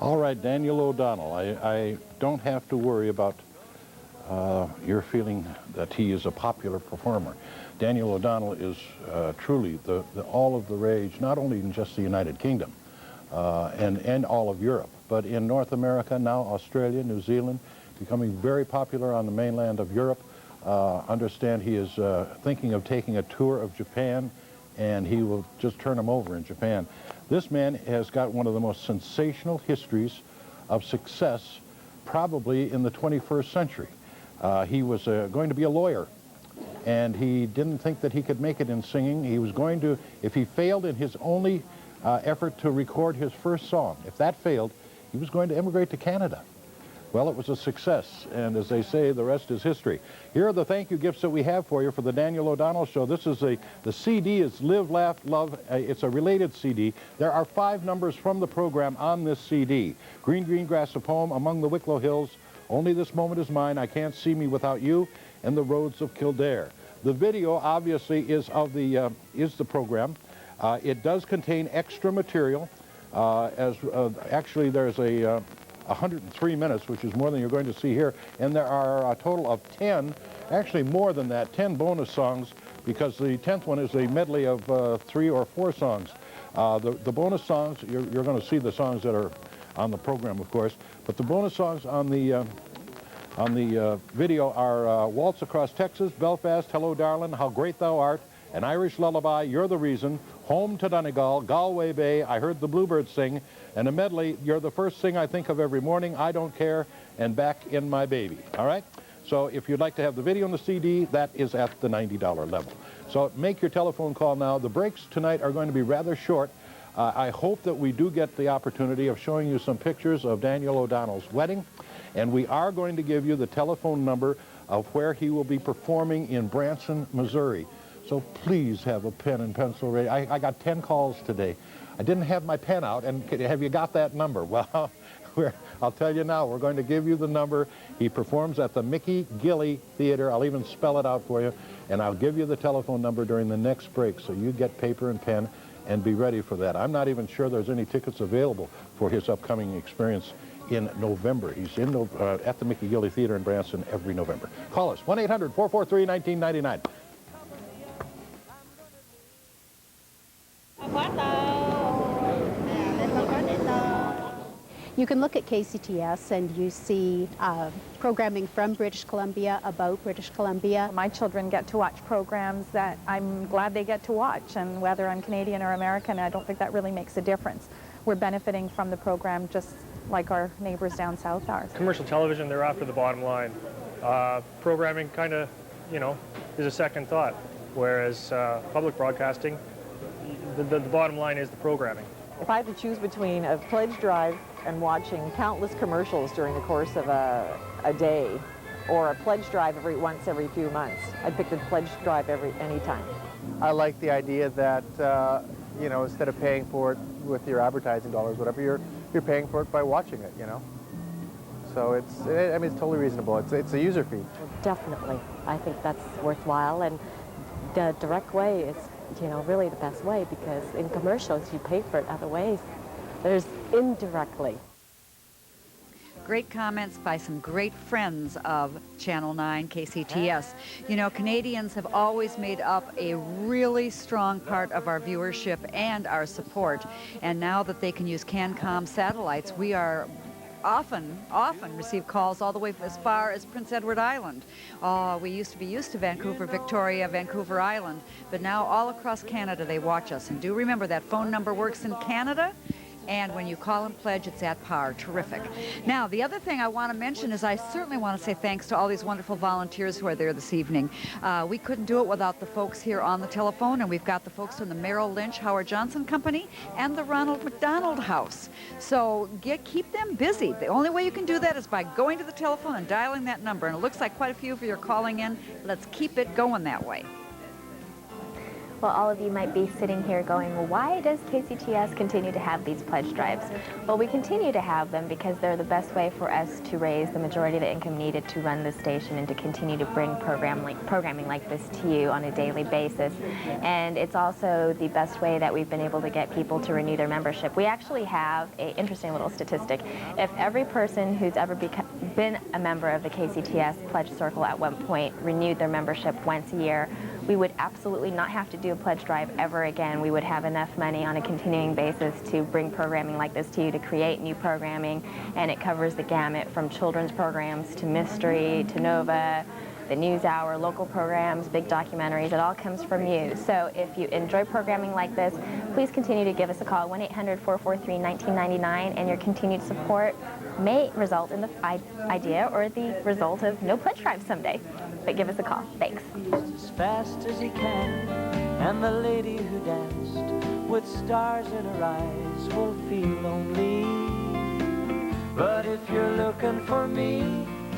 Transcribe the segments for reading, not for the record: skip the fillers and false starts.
All right, Daniel O'Donnell, I don't have to worry about your feeling that he is a popular performer. Daniel O'Donnell is truly all of the rage, not only in just the United Kingdom and all of Europe, but in North America, now Australia, New Zealand, becoming very popular on the mainland of Europe. Understand he is thinking of taking a tour of Japan, and he will just turn him over in Japan. This man has got one of the most sensational histories of success probably in the 21st century. He was going to be a lawyer, and he didn't think that he could make it in singing. He was going to, if he failed in his only effort to record his first song, if that failed, he was going to emigrate to Canada. Well, it was a success, and as they say, the rest is history. Here are the thank you gifts that we have for you for the Daniel O'Donnell Show. This is the CD is Live, Laugh, Love. It's a related CD. There are 5 numbers from the program on this CD. Green, Green Grass, a Poem, Among the Wicklow Hills, Only This Moment Is Mine, I Can't See Me Without You, and The Roads of Kildare. The video, obviously, is the program. It does contain extra material. Actually, there's 103 minutes, which is more than you're going to see here, and there are a total of 10, actually more than that, 10 bonus songs, because the 10th one is a medley of 3 or 4 songs. The bonus songs, you're going to see the songs that are on the program, of course, but the bonus songs on the video are Waltz Across Texas, Belfast, Hello Darlin', How Great Thou Art, An Irish Lullaby, You're the Reason, Home to Donegal, Galway Bay, I Heard the Bluebirds Sing, and a medley, You're the First Thing I Think of Every Morning, I Don't Care, and Back in My Baby. All right? So if you'd like to have the video and the CD, that is at the $90 level. So make your telephone call now. The breaks tonight are going to be rather short. I hope that we do get the opportunity of showing you some pictures of Daniel O'Donnell's wedding, and we are going to give you the telephone number of where he will be performing in Branson, Missouri. So please have a pen and pencil ready. I got 10 calls today. I didn't have my pen out, and have you got that number? Well, I'll tell you now, we're going to give you the number. He performs at the Mickey Gilley Theater. I'll even spell it out for you, and I'll give you the telephone number during the next break, so you get paper and pen and be ready for that. I'm not even sure there's any tickets available for his upcoming experience in November. He's at the Mickey Gilley Theater in Branson every November. Call us, 1-800-443-1999. You can look at KCTS and you see programming from British Columbia, about British Columbia. My children get to watch programs that I'm glad they get to watch, and whether I'm Canadian or American, I don't think that really makes a difference. We're benefiting from the program just like our neighbors down south are. Commercial television, they're after the bottom line. Programming kind of, is a second thought, whereas public broadcasting, the bottom line is the programming. If I had to choose between a pledge drive and watching countless commercials during the course of a day, or a pledge drive once every few months, I'd pick the pledge drive any time. I like the idea that, instead of paying for it with your advertising dollars, whatever, you're paying for it by watching it, So it's totally reasonable. It's a user fee. Definitely. I think that's worthwhile, and the direct way is, really the best way, because in commercials you pay for it other ways. There's indirectly. Great comments by some great friends of Channel 9 KCTS. Canadians have always made up a really strong part of our viewership and our support. And now that they can use CanCom satellites, we are often receive calls all the way as far as Prince Edward Island. Oh, we used to be used to Vancouver, Victoria, Vancouver Island, but now all across Canada they watch us. And do remember that phone number works in Canada, and when you call and pledge, it's at par. Terrific. Now, the other thing I want to mention is I certainly want to say thanks to all these wonderful volunteers who are there this evening. We couldn't do it without the folks here on the telephone, and we've got the folks from the Merrill Lynch Howard Johnson Company and the Ronald McDonald House. So keep them busy. The only way you can do that is by going to the telephone and dialing that number, and it looks like quite a few of you are calling in. Let's keep it going that way. Well, all of you might be sitting here going, well, why does KCTS continue to have these pledge drives? Well, we continue to have them because they're the best way for us to raise the majority of the income needed to run the station and to continue to bring programming like this to you on a daily basis. And it's also the best way that we've been able to get people to renew their membership. We actually have an interesting little statistic. If every person who's ever been a member of the KCTS Pledge Circle at one point renewed their membership once a year, we would absolutely not have to do a pledge drive ever again. We would have enough money on a continuing basis to bring programming like this to you, to create new programming, and it covers the gamut from children's programs to mystery to Nova, the News Hour, local programs, big documentaries. It all comes from you. So if you enjoy programming like this, please continue to give us a call, 1-800-443-1999, and your continued support may result in the idea or the result of no pledge drive someday. But give us a call. Thanks. As fast as he can, and the lady who danced with stars in her eyes will feel lonely. But if you're looking for me,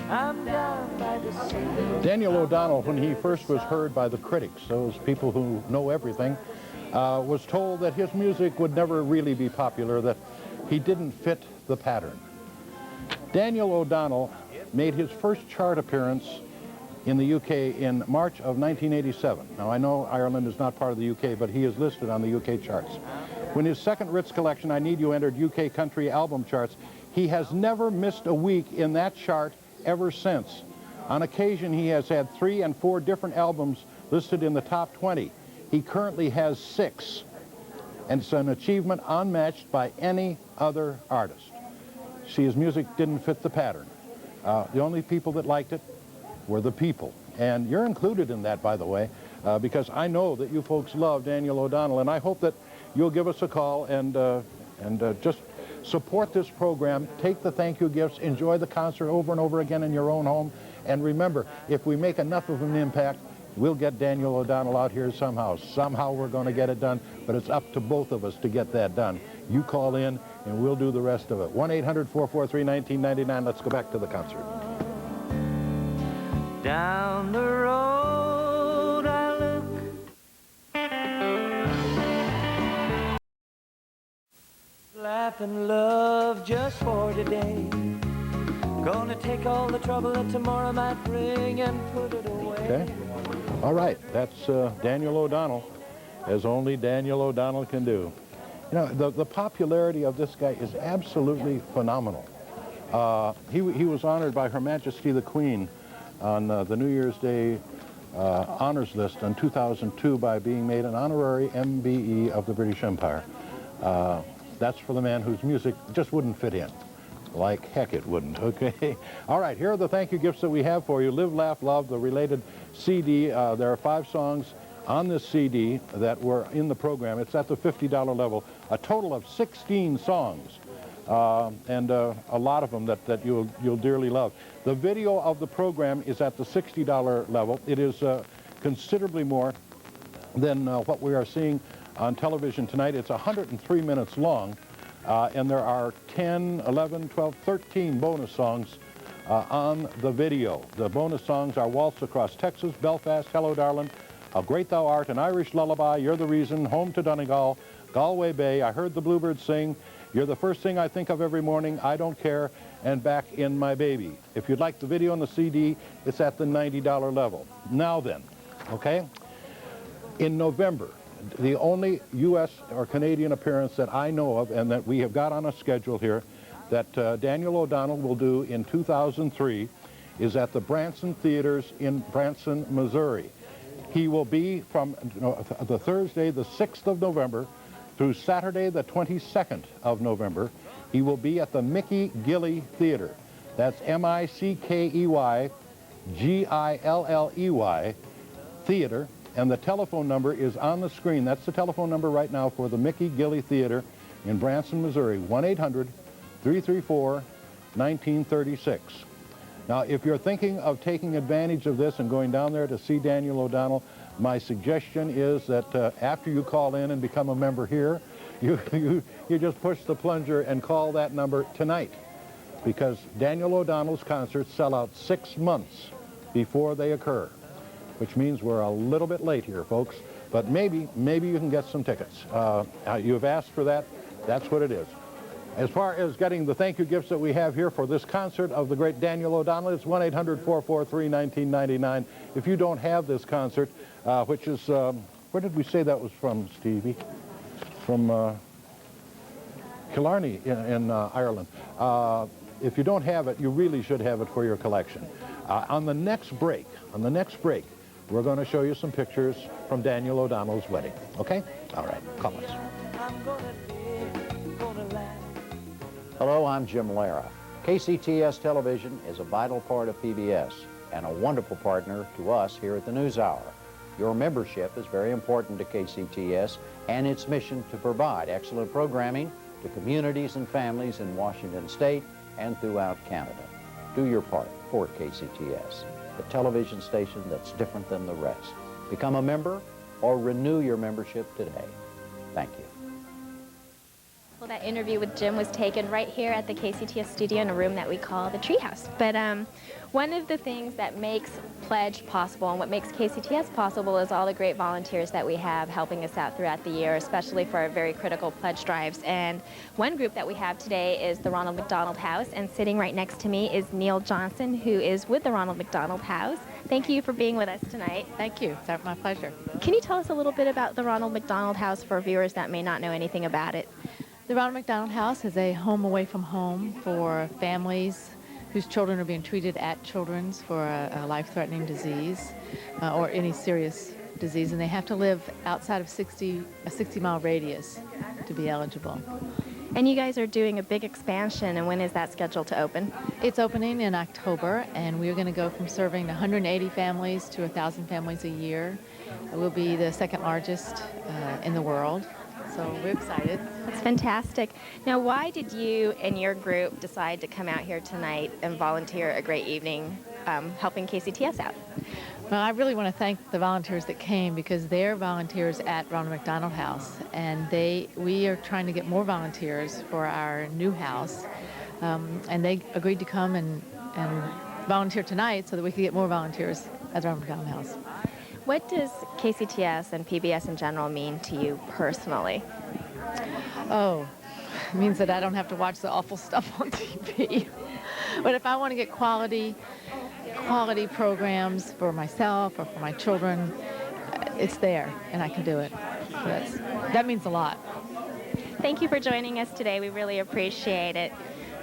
I'm down by the sea. Daniel O'Donnell, when he first was heard by the critics, those people who know everything, was told that his music would never really be popular, that he didn't fit the pattern. Daniel O'Donnell made his first chart appearance in the UK in March of 1987. Now, I know Ireland is not part of the UK, but he is listed on the UK charts. When his second Ritz collection, I Need You, entered UK country album charts, he has never missed a week in that chart ever since. On occasion, he has had 3 and 4 different albums listed in the top 20. He currently has 6, and it's an achievement unmatched by any other artist. See, his music didn't fit the pattern. The only people that liked it were the people. And you're included in that, by the way, because I know that you folks love Daniel O'Donnell, and I hope that you'll give us a call and just support this program, take the thank you gifts, enjoy the concert over and over again in your own home, and remember, if we make enough of an impact, we'll get Daniel O'Donnell out here somehow. Somehow we're going to get it done, but it's up to both of us to get that done. You call in, and we'll do the rest of it. 1-800-443-1999. Let's go back to the concert. Down the road I look, laugh and love just for today. Gonna take all the trouble that tomorrow might bring and put it away. Okay. All right. That's Daniel O'Donnell, as only Daniel O'Donnell can do. You know, the popularity of this guy is absolutely phenomenal. He was honored by Her Majesty the Queen on the New Year's Day honors list in 2002 by being made an honorary MBE of the British Empire. That's for the man whose music just wouldn't fit in. Like heck it wouldn't, okay? All right, here are the thank you gifts that we have for you. Live, Laugh, Love, the related CD. There are 5 songs on this CD that were in the program. It's at the $50 level. A total of 16 songs. And a lot of them that you'll dearly love. The video of the program is at the $60 level. It is considerably more than what we are seeing on television tonight. It's 103 minutes long, and there are 10, 11, 12, 13 bonus songs on the video. The bonus songs are Waltz Across Texas, Belfast, Hello Darlin', How Great Thou Art, An Irish Lullaby, You're the Reason, Home to Donegal, Galway Bay, I Heard the Bluebird Sing, You're the First Thing I Think of Every Morning, I Don't Care, and Back in My Baby. If you'd like the video and the CD, it's at the $90 level. Now then, okay? In November, the only U.S. or Canadian appearance that I know of and that we have got on a schedule here that Daniel O'Donnell will do in 2003 is at the Branson Theaters in Branson, Missouri. He will be from the Thursday, the 6th of November, through Saturday, the 22nd of November. He will be at the Mickey Gilley Theater. That's M-I-C-K-E-Y-G-I-L-L-E-Y Theater. And the telephone number is on the screen. That's the telephone number right now for the Mickey Gilley Theater in Branson, Missouri, 1-800-334-1936. Now, if you're thinking of taking advantage of this and going down there to see Daniel O'Donnell, my suggestion is that after you call in and become a member here, you just push the plunger and call that number tonight, because Daniel O'Donnell's concerts sell out 6 months before they occur, which means we're a little bit late here, folks. But maybe you can get some tickets. You've asked for that. That's what it is. As far as getting the thank you gifts that we have here for this concert of the great Daniel O'Donnell, it's 1-800-443-1999. If you don't have this concert, which is, where did we say that was from, Stevie? From Killarney in Ireland. If you don't have it, you really should have it for your collection. On the next break, we're going to show you some pictures from Daniel O'Donnell's wedding. Okay? All right, call us. Hello, I'm Jim Lara. KCTS Television is a vital part of PBS and a wonderful partner to us here at the NewsHour. Your membership is very important to KCTS and its mission to provide excellent programming to communities and families in Washington State and throughout Canada. Do your part for KCTS, the television station that's different than the rest. Become a member or renew your membership today. Thank you. Well, that interview with Jim was taken right here at the KCTS studio in a room that we call the Treehouse. But one of the things that makes Pledge possible and what makes KCTS possible is all the great volunteers that we have helping us out throughout the year, especially for our very critical pledge drives. And one group that we have today is the Ronald McDonald House, and sitting right next to me is Neil Johnson, who is with the Ronald McDonald House. Thank you for being with us tonight. Thank you. It's my pleasure. Can you tell us a little bit about the Ronald McDonald House for viewers that may not know anything about it? The Ronald McDonald House is a home away from home for families whose children are being treated at Children's for a life-threatening disease or any serious disease, and they have to live outside of a 60-mile radius to be eligible. And you guys are doing a big expansion, and when is that scheduled to open? It's opening in October, and we're going to go from serving 180 families to 1,000 families a year. We'll be the second largest in the world. So we're excited. That's fantastic. Now, why did you and your group decide to come out here tonight and volunteer a great evening helping KCTS out? Well, I really want to thank the volunteers that came because they're volunteers at Ronald McDonald House, and we are trying to get more volunteers for our new house, and they agreed to come and volunteer tonight so that we could get more volunteers at Ronald McDonald House. What does KCTS and PBS in general mean to you personally? Oh, it means that I don't have to watch the awful stuff on TV. But if I want to get quality programs for myself or for my children, it's there, and I can do it. So that means a lot. Thank you for joining us today. We really appreciate it.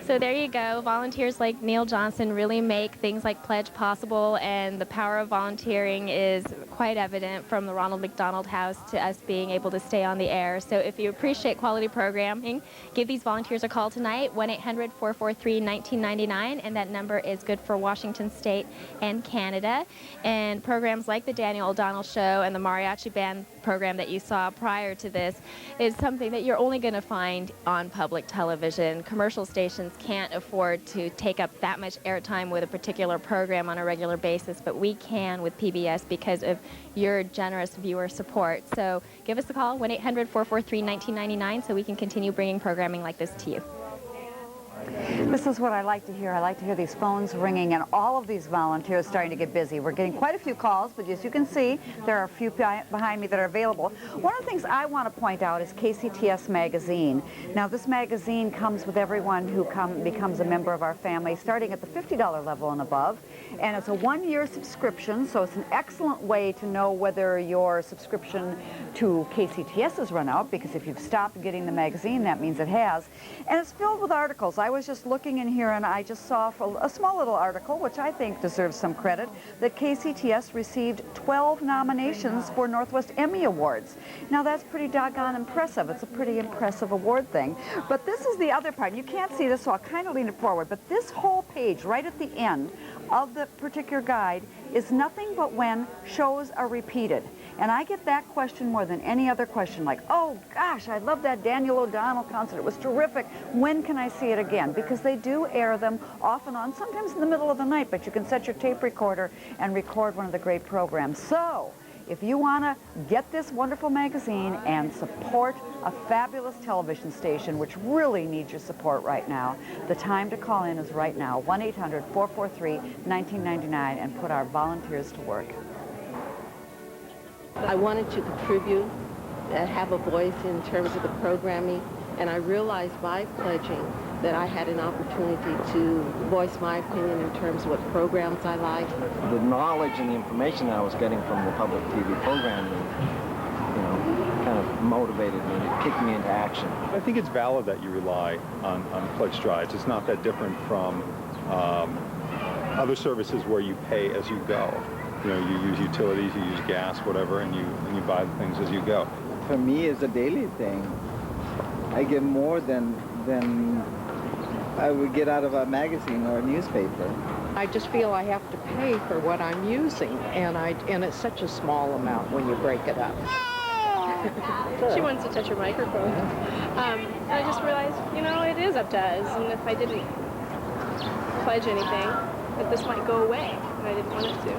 So there you go. Volunteers like Neil Johnson really make things like Pledge possible, and the power of volunteering is quite evident from the Ronald McDonald House to us being able to stay on the air. So if you appreciate quality programming, give these volunteers a call tonight, 1-800-443-1999, and that number is good for Washington State and Canada. And programs like the Daniel O'Donnell Show and the Mariachi Band program that you saw prior to this is something that you're only going to find on public television. Commercial stations can't afford to take up that much airtime with a particular program on a regular basis, but we can with PBS because of your generous viewer support. So give us a call, 1-800-443-1999, so we can continue bringing programming like this to you. This is what I like to hear. I like to hear these phones ringing and all of these volunteers starting to get busy. We're getting quite a few calls, but as you can see, there are a few behind me that are available. One of the things I want to point out is KCTS Magazine. Now, this magazine comes with everyone who becomes a member of our family, starting at the $50 level and above. And it's a one-year subscription, so it's an excellent way to know whether your subscription to KCTS has run out, because if you've stopped getting the magazine, that means it has. And it's filled with articles. I was just looking in here and I just saw a small little article, which I think deserves some credit, that KCTS received 12 nominations for Northwest Emmy Awards. Now that's pretty doggone impressive. It's a pretty impressive award thing. But this is the other part. You can't see this, so I'll kind of lean it forward. But this whole page right at the end of the particular guide is nothing but when shows are repeated. And I get that question more than any other question, like, oh gosh, I love that Daniel O'Donnell concert. It was terrific. When can I see it again? Because they do air them off and on, sometimes in the middle of the night, but you can set your tape recorder and record one of the great programs. So if you want to get this wonderful magazine and support a fabulous television station, which really needs your support right now, the time to call in is right now, 1-800-443-1999, and put our volunteers to work. I wanted to contribute and have a voice in terms of the programming, and I realized by pledging that I had an opportunity to voice my opinion in terms of what programs I like. The knowledge and the information that I was getting from the public TV programming, kind of motivated me, kicked me into action. I think it's valid that you rely on pledge drives. It's not that different from other services where you pay as you go. You use utilities, you use gas, whatever, and you buy the things as you go. For me, it's a daily thing. I get more than I would get out of a magazine or a newspaper. I just feel I have to pay for what I'm using, and it's such a small amount when you break it up. She wants to touch her microphone. I just realized, it is up to us, and if I didn't pledge anything, that this might go away, and I didn't want it to.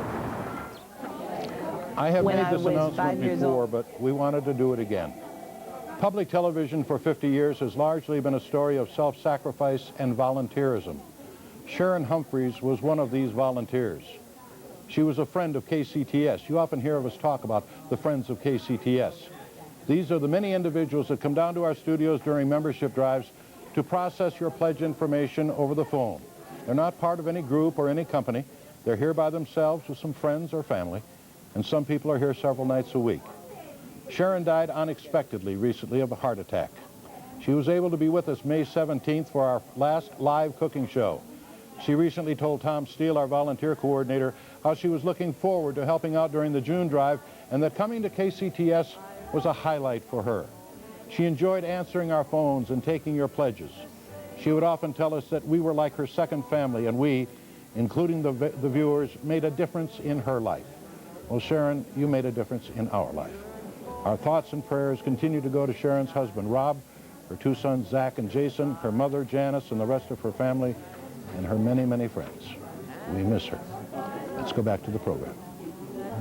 I have made this announcement before, but we wanted to do it again. Public television for 50 years has largely been a story of self-sacrifice and volunteerism. Sharon Humphreys was one of these volunteers. She was a friend of KCTS. You often hear of us talk about the Friends of KCTS. These are the many individuals that come down to our studios during membership drives to process your pledge information over the phone. They're not part of any group or any company. They're here by themselves with some friends or family, and some people are here several nights a week. Sharon died unexpectedly recently of a heart attack. She was able to be with us May 17th for our last live cooking show. She recently told Tom Steele, our volunteer coordinator, how she was looking forward to helping out during the June drive and that coming to KCTS was a highlight for her. She enjoyed answering our phones and taking your pledges. She would often tell us that we were like her second family, and we, including the viewers, made a difference in her life. Well, Sharon, you made a difference in our life. Our thoughts and prayers continue to go to Sharon's husband, Rob, her two sons, Zach and Jason, her mother, Janice, and the rest of her family, and her many, many friends. We miss her. Let's go back to the program.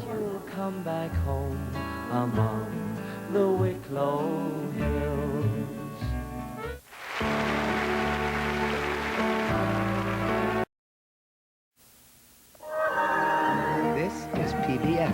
You'll come back home among the Wicklow Hills. This is PBS.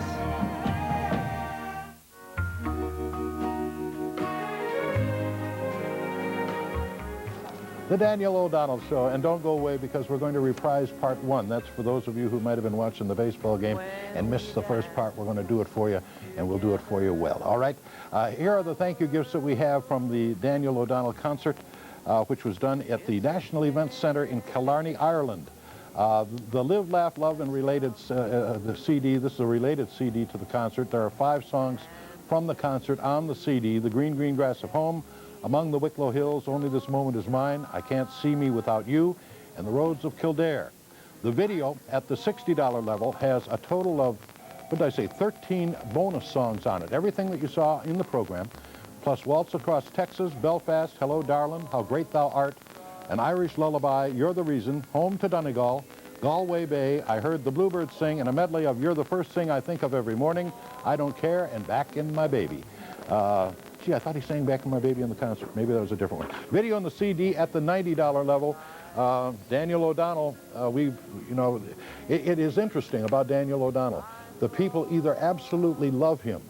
The Daniel O'Donnell Show, and don't go away because we're going to reprise part one. That's for those of you who might have been watching the baseball game and missed the first part. We're going to do it for you, and we'll do it for you well. All right? Here are the thank you gifts that we have from the Daniel O'Donnell concert, which was done at the National Events Centre in Killarney, Ireland. The Live, Laugh, Love, and Related the CD, this is a related CD to the concert. There are 5 songs from the concert on the CD: The Green, Green Grass of Home, Among the Wicklow Hills, Only This Moment Is Mine, I Can't See Me Without You, and The Roads of Kildare. The video at the $60 level has a total of, 13 bonus songs on it. Everything that you saw in the program, plus Waltz Across Texas, Belfast, Hello Darlin', How Great Thou Art, An Irish Lullaby, You're the Reason, Home to Donegal, Galway Bay, I Heard the Bluebirds Sing, and a medley of You're the First Thing I Think of Every Morning, I Don't Care, and Back in My Baby. Gee, I thought he sang Back in My Baby in the concert. Maybe that was a different one. Video on the CD at the $90 level. Daniel O'Donnell, it is interesting about Daniel O'Donnell. The people either absolutely love him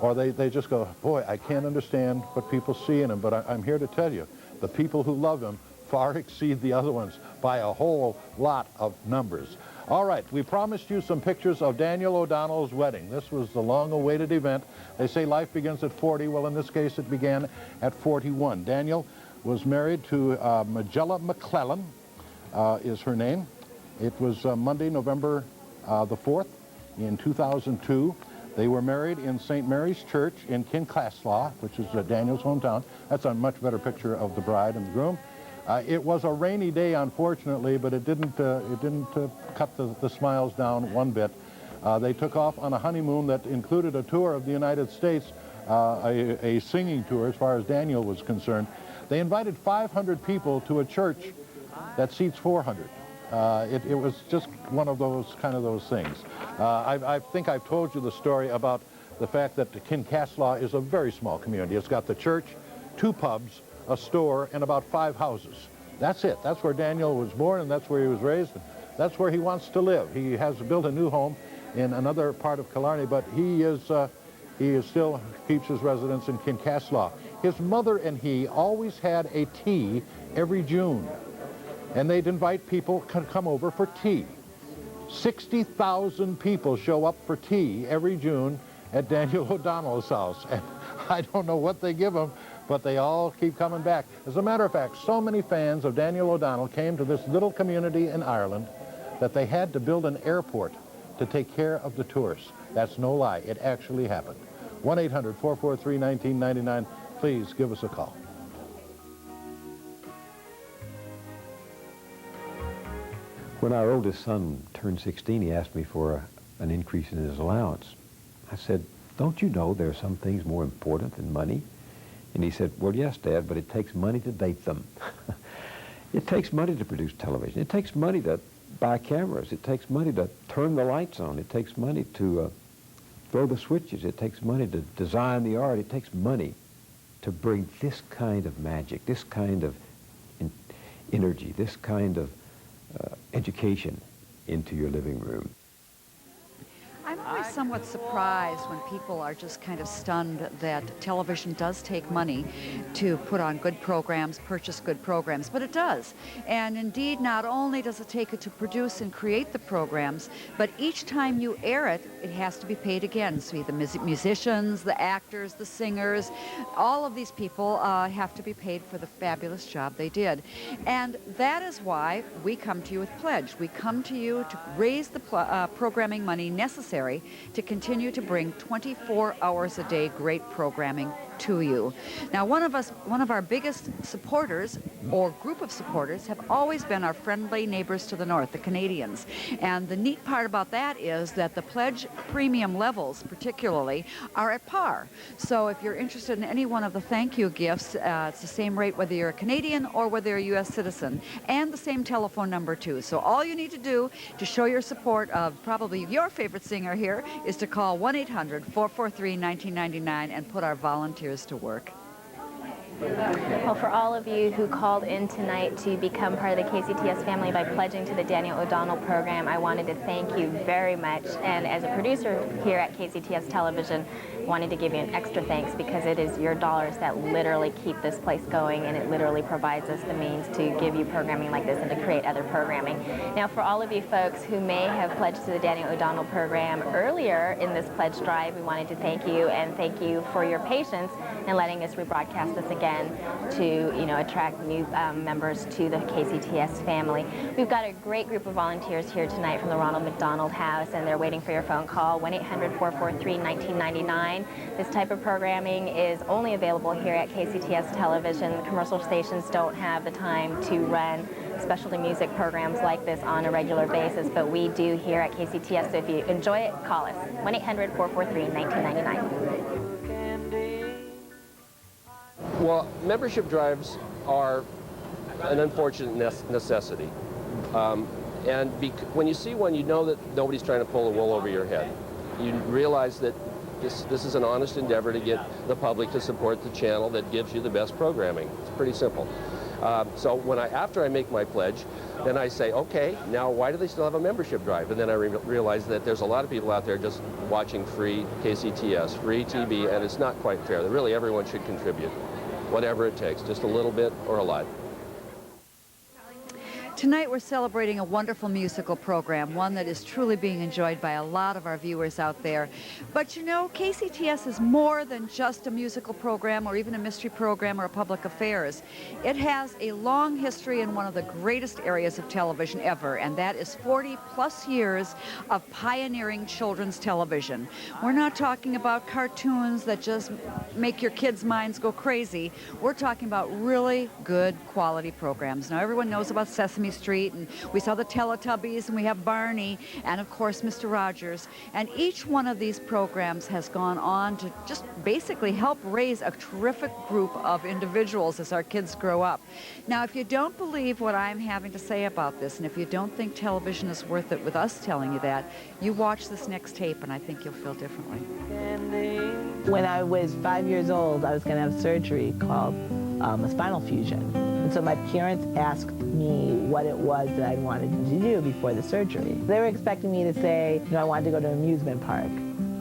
or they just go, boy, I can't understand what people see in him, but I'm here to tell you, the people who love him far exceed the other ones by a whole lot of numbers. All right, we promised you some pictures of Daniel O'Donnell's wedding. This was the long-awaited event. They say life begins at 40. Well, in this case, it began at 41. Daniel was married to Magella McClellan, is her name. It was Monday, November the 4th in 2002. They were married in St. Mary's Church in Kincaslaw, which is Daniel's hometown. That's a much better picture of the bride and the groom. It was a rainy day, unfortunately, but it didn't cut the smiles down one bit. They took off on a honeymoon that included a tour of the United States, a singing tour as far as Daniel was concerned. They invited 500 people to a church that seats 400. It was just one of those things. I think I've told you the story about the fact that Kincaslaw is a very small community. It's got the church, 2 pubs, a store, and about 5 houses. That's it. That's where Daniel was born, and that's where he was raised, and that's where he wants to live. He has built a new home in another part of Killarney, but he is He still keeps his residence in Kincaslaw. His mother and he always had a tea every June, and they'd invite people to come over for tea. 60,000 people show up for tea every June at Daniel O'Donnell's house, and I don't know what they give them, but they all keep coming back. As a matter of fact, so many fans of Daniel O'Donnell came to this little community in Ireland that they had to build an airport to take care of the tourists. That's no lie. It actually happened. 1-800-443-1999. Please give us a call. When our oldest son turned 16, he asked me for an increase in his allowance. I said, don't you know there are some things more important than money? And he said, well, yes, Dad, but it takes money to date them. It takes money to produce television. It takes money to buy cameras. It takes money to turn the lights on. It takes money to throw the switches. It takes money to design the art. It takes money to bring this kind of magic, this kind of energy, this kind of education into your living room. I'm always somewhat surprised when people are just kind of stunned that television does take money to put on good programs, purchase good programs, but it does. And indeed, not only does it take it to produce and create the programs, but each time you air it, it has to be paid again. So the musicians, the actors, the singers, all of these people have to be paid for the fabulous job they did. And that is why we come to you with Pledge. We come to you to raise the programming money necessary to continue to bring 24 hours a day great programming to you. Now, one of our biggest supporters, or group of supporters, have always been our friendly neighbors to the north, the Canadians. And the neat part about that is that the Pledge premium levels, particularly, are at par. So if you're interested in any one of the thank you gifts, it's the same rate whether you're a Canadian or whether you're a U.S. citizen, and the same telephone number too. So all you need to do to show your support of probably your favorite singer here is to call 1-800-443-1999 and put our volunteers to work. Well, for all of you who called in tonight to become part of the KCTS family by pledging to the Daniel O'Donnell program, I wanted to thank you very much. And as a producer here at KCTS Television, I wanted to give you an extra thanks because it is your dollars that literally keep this place going, and it literally provides us the means to give you programming like this and to create other programming. Now, for all of you folks who may have pledged to the Daniel O'Donnell program earlier in this pledge drive, we wanted to thank you, and thank you for your patience in letting us rebroadcast this again to, attract new members to the KCTS family. We've got a great group of volunteers here tonight from the Ronald McDonald House, and they're waiting for your phone call, 1-800-443-1999. This type of programming is only available here at KCTS Television. The commercial stations don't have the time to run specialty music programs like this on a regular basis, but we do here at KCTS, so if you enjoy it, call us, 1-800-443-1999. Well, membership drives are an unfortunate necessity. When you see one, you know that nobody's trying to pull the wool over your head. You realize that this is an honest endeavor to get the public to support the channel that gives you the best programming. It's pretty simple. So after I make my pledge, then I say, okay, now why do they still have a membership drive? And then I realize that there's a lot of people out there just watching free KCTS, free TV, and it's not quite fair. That really everyone should contribute, whatever it takes, just a little bit or a lot. Tonight we're celebrating a wonderful musical program, one that is truly being enjoyed by a lot of our viewers out there. But KCTS is more than just a musical program or even a mystery program or a public affairs. It has a long history in one of the greatest areas of television ever, and that is 40-plus years of pioneering children's television. We're not talking about cartoons that just make your kids' minds go crazy. We're talking about really good quality programs. Now, everyone knows about Sesame Street, and we saw the Teletubbies, and we have Barney, and of course Mr. Rogers. And each one of these programs has gone on to just basically help raise a terrific group of individuals as our kids grow up. Now, if you don't believe what I'm having to say about this, and if you don't think television is worth it with us telling you that, you watch this next tape and I think you'll feel differently. When I was 5 years old, I was going to have surgery called a spinal fusion. And so my parents asked me what it was that I wanted to do before the surgery. They were expecting me to say, I wanted to go to an amusement park.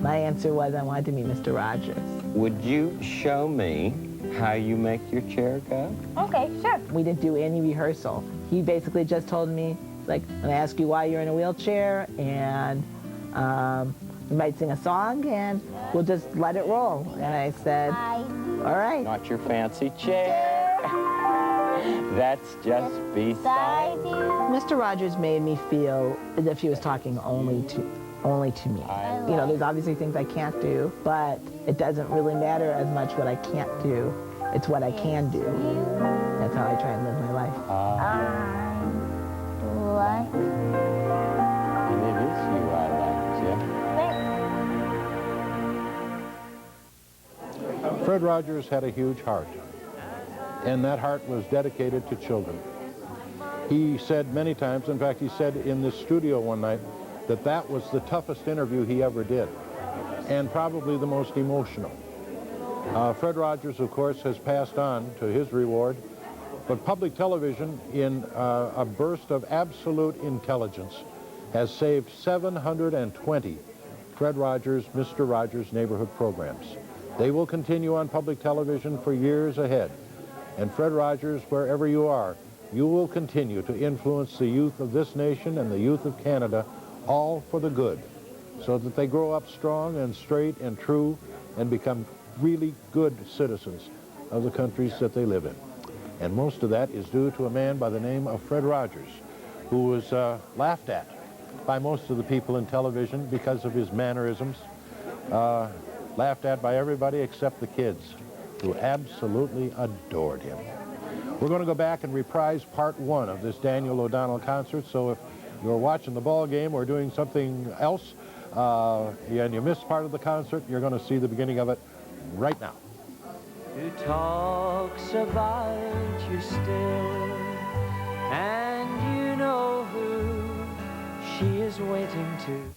my answer was I wanted to meet Mr. Rogers. Would you show me how you make your chair go? Okay, sure. We didn't do any rehearsal. He basically just told me, like, I'm gonna ask you why you're in a wheelchair, and you might sing a song, and we'll just let it roll. And I said, all right. Not your fancy chair. That's just beside you. Mr. Rogers made me feel as if he was talking only to me. You know, there's obviously things I can't do, but it doesn't really matter as much what I can't do. It's what I can do. That's how I try and live my life. And it is you I like, Jim. Fred Rogers had a huge heart, and that heart was dedicated to children. He said many times, in fact, he said in this studio one night, that that was the toughest interview he ever did, and probably the most emotional. Fred Rogers, of course, has passed on to his reward, but public television, in a burst of absolute intelligence, has saved 720 Fred Rogers, Mr. Rogers neighborhood programs. They will continue on public television for years ahead. And Fred Rogers, wherever you are, you will continue to influence the youth of this nation and the youth of Canada, all for the good, so that they grow up strong and straight and true and become really good citizens of the countries that they live in. And most of that is due to a man by the name of Fred Rogers, who was laughed at by most of the people in television because of his mannerisms, laughed at by everybody except the kids, who absolutely adored him. We're going to go back and reprise part one of this Daniel O'Donnell concert, so if you're watching the ball game or doing something else and you missed part of the concert, you're going to see the beginning of it right now. Who talks about you still, and you know who she is waiting to.